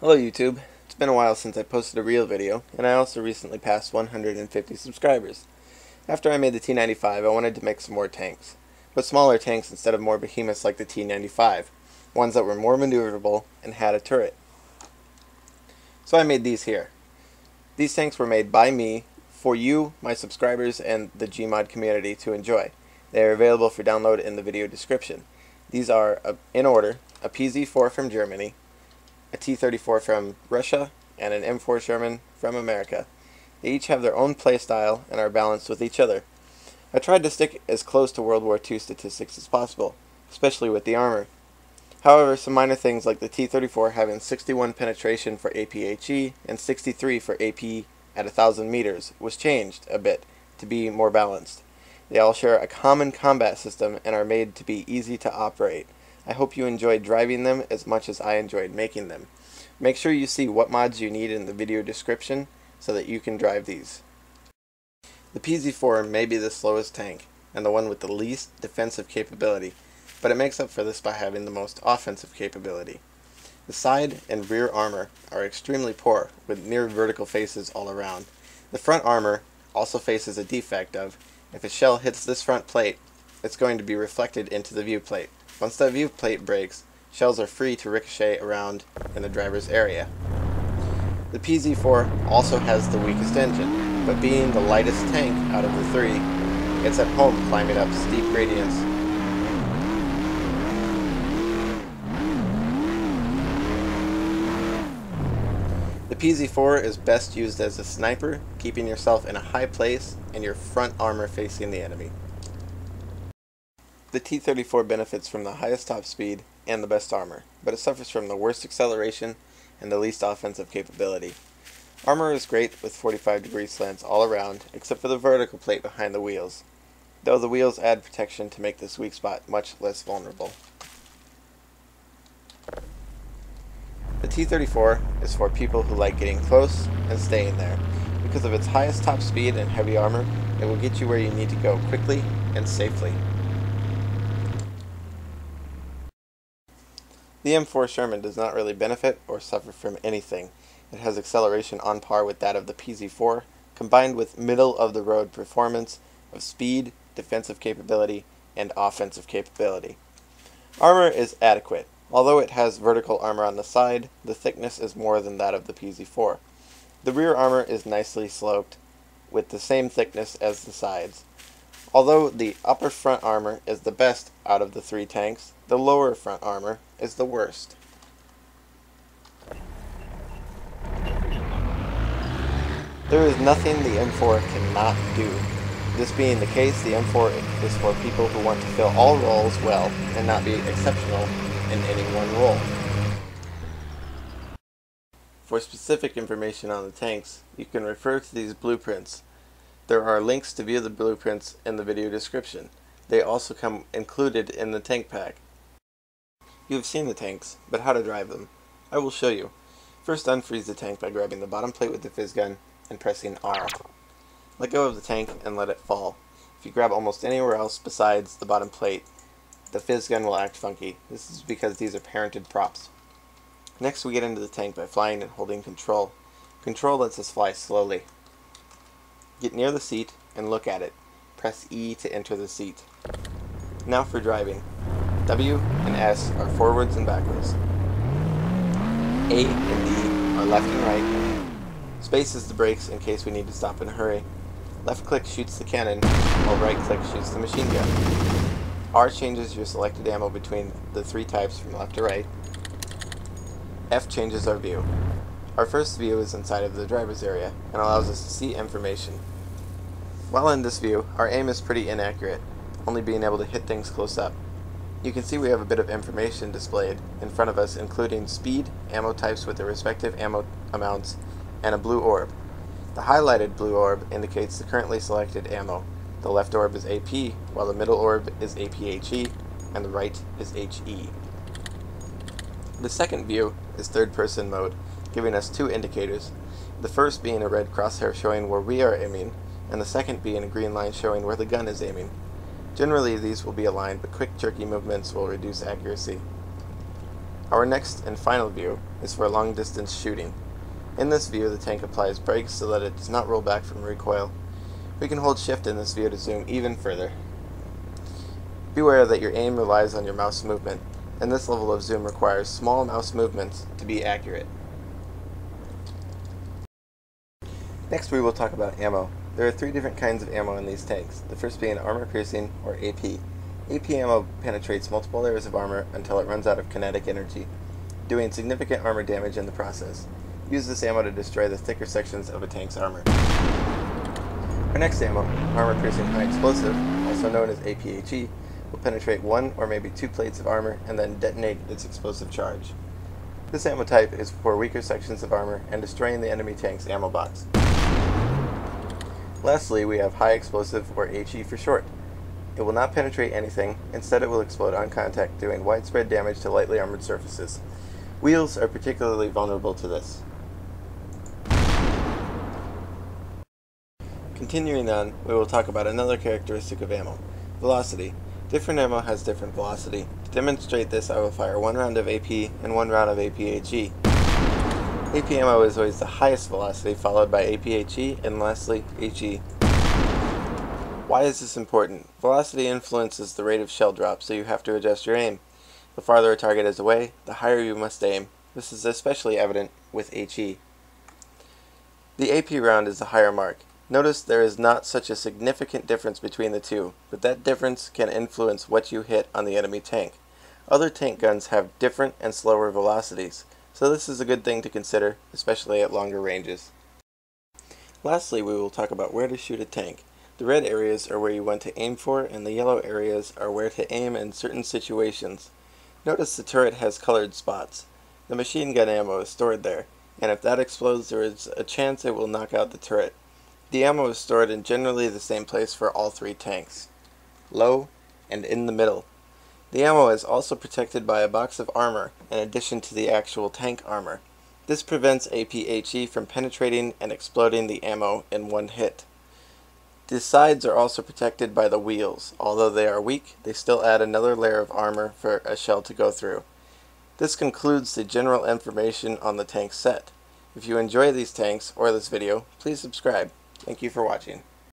Hello YouTube. It's been a while since I posted a real video, and I also recently passed 150 subscribers. After I made the T95, I wanted to make some more tanks, but smaller tanks instead of more behemoths like the T95, ones that were more maneuverable and had a turret. So I made these here. These tanks were made by me, for you, my subscribers, and the Gmod community to enjoy. They are available for download in the video description. These are, in order, a PZ-4 from Germany, a T-34 from Russia, and an M4 Sherman from America. They each have their own playstyle and are balanced with each other. I tried to stick as close to World War II statistics as possible, especially with the armor. However, some minor things like the T-34 having 61 penetration for APHE and 63 for AP at 1,000 meters was changed a bit to be more balanced. They all share a common combat system and are made to be easy to operate. I hope you enjoyed driving them as much as I enjoyed making them. Make sure you see what mods you need in the video description so that you can drive these. The PZ-4 may be the slowest tank and the one with the least defensive capability, but it makes up for this by having the most offensive capability. The side and rear armor are extremely poor, with near vertical faces all around. The front armor also faces a defect of, if a shell hits this front plate, it's going to be reflected into the view plate. Once that view plate breaks, shells are free to ricochet around in the driver's area. The PZ-4 also has the weakest engine, but being the lightest tank out of the three, it's at home climbing up steep gradients. The PZ-4 is best used as a sniper, keeping yourself in a high place and your front armor facing the enemy. The T-34 benefits from the highest top speed and the best armor, but it suffers from the worst acceleration and the least offensive capability. Armor is great with 45-degree slants all around, except for the vertical plate behind the wheels, though the wheels add protection to make this weak spot much less vulnerable. The T-34 is for people who like getting close and staying there. Because of its highest top speed and heavy armor, it will get you where you need to go quickly and safely. The M4 Sherman does not really benefit or suffer from anything. It has acceleration on par with that of the PZ-4, combined with middle-of-the-road performance of speed, defensive capability, and offensive capability. Armor is adequate. Although it has vertical armor on the side, the thickness is more than that of the PZ-4. The rear armor is nicely sloped, with the same thickness as the sides. Although the upper front armor is the best out of the three tanks, the lower front armor is the worst. There is nothing the M4 cannot do. This being the case, the M4 is for people who want to fill all roles well and not be exceptional in any one role. For specific information on the tanks, you can refer to these blueprints. There are links to view the blueprints in the video description. They also come included in the tank pack. You have seen the tanks, but how to drive them. I will show you. First, unfreeze the tank by grabbing the bottom plate with the fizz gun and pressing R. Let go of the tank and let it fall. If you grab almost anywhere else besides the bottom plate, the fizz gun will act funky. This is because these are parented props. Next, we get into the tank by flying and holding control. Control lets us fly slowly. Get near the seat and look at it. Press E to enter the seat. Now for driving. W and S are forwards and backwards. A and D are left and right. Space is the brakes in case we need to stop in a hurry. Left click shoots the cannon, while right click shoots the machine gun. R changes your selected ammo between the three types from left to right. F changes our view. Our first view is inside of the driver's area and allows us to see information. While in this view, our aim is pretty inaccurate, only being able to hit things close up. You can see we have a bit of information displayed in front of us, including speed, ammo types with their respective ammo amounts, and a blue orb. The highlighted blue orb indicates the currently selected ammo. The left orb is AP, while the middle orb is APHE, and the right is HE. The second view is third-person mode, giving us two indicators, the first being a red crosshair showing where we are aiming, and the second being a green line showing where the gun is aiming. Generally these will be aligned, but quick jerky movements will reduce accuracy. Our next and final view is for long distance shooting. In this view, the tank applies brakes so that it does not roll back from recoil. We can hold shift in this view to zoom even further. Beware that your aim relies on your mouse movement, and this level of zoom requires small mouse movements to be accurate. Next we will talk about ammo. There are 3 different kinds of ammo in these tanks, the first being armor piercing, or AP. AP ammo penetrates multiple layers of armor until it runs out of kinetic energy, doing significant armor damage in the process. Use this ammo to destroy the thicker sections of a tank's armor. Our next ammo, armor piercing high explosive, also known as APHE, will penetrate 1 or maybe 2 plates of armor and then detonate its explosive charge. This ammo type is for weaker sections of armor and destroying the enemy tank's ammo box. Lastly, we have high explosive, or HE for short. It will not penetrate anything, instead it will explode on contact, doing widespread damage to lightly armored surfaces. Wheels are particularly vulnerable to this. Continuing on, we will talk about another characteristic of ammo, velocity. Different ammo has different velocity. To demonstrate this, I will fire 1 round of AP and 1 round of APHE. AP ammo is always the highest velocity, followed by APHE, and lastly, HE. Why is this important? Velocity influences the rate of shell drop, so you have to adjust your aim. The farther a target is away, the higher you must aim. This is especially evident with HE. The AP round is the higher mark. Notice there is not such a significant difference between the two, but that difference can influence what you hit on the enemy tank. Other tank guns have different and slower velocities, so this is a good thing to consider, especially at longer ranges. Lastly, we will talk about where to shoot a tank. The red areas are where you want to aim for, and the yellow areas are where to aim in certain situations. Notice the turret has colored spots. The machine gun ammo is stored there, and if that explodes, there is a chance it will knock out the turret. The ammo is stored in generally the same place for all 3 tanks, low and in the middle. The ammo is also protected by a box of armor in addition to the actual tank armor. This prevents APHE from penetrating and exploding the ammo in one hit. The sides are also protected by the wheels. Although they are weak, they still add another layer of armor for a shell to go through. This concludes the general information on the tank set. If you enjoy these tanks or this video, please subscribe. Thank you for watching.